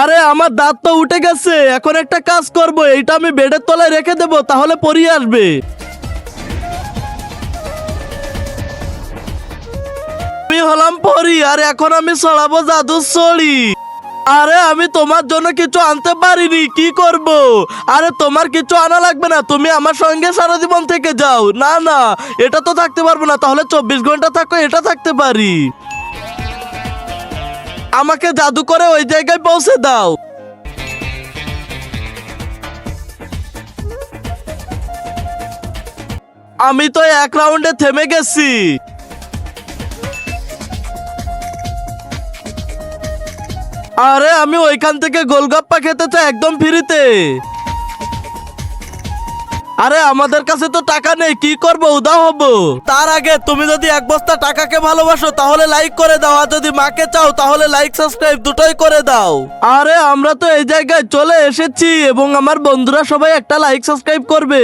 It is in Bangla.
আরে আমার দাঁত তো উঠে গেছে, এখন একটা কাজ করব, এইটা আমি বেডের তলায় রেখে দেব, তাহলে পরি আসবে। আমি হলাম পরি, আর এখন আমি ছড়াবো জাদুর ছড়ি। আরে আমি তোমার জন্য কিছু আনতে পারিনি, কি করব? আরে তোমার কিছু আনা লাগবে না, তুমি আমার সঙ্গে সারা জীবন থেকে যাও। না না, এটা তো থাকতে পারবো না, তাহলে 24 ঘন্টা থাকো, এটা থাকতে পারি। আমাকে জাদু করে ওই জায়গায় পৌঁছে দাও। আমি তো 1 রাউন্ডে থেমে গেছি। আরে আমি ওইখান থেকে গোলগাপ্পা খেতে চাই একদম ফ্রিতে। আরে আমাদের কাছে তো টাকা নেই, কি করব, উধাও হব। তার আগে তুমি যদি 1 বস্তা টাকাকে ভালোবাসো তাহলে লাইক করে দাও, আর যদি মাকে চাও তাহলে লাইক সাবস্ক্রাইব দুটোই করে দাও। আরে আমরা তো এই জায়গায় চলে এসেছি এবং আমার বন্ধুরা সবাই একটা লাইক সাবস্ক্রাইব করবে।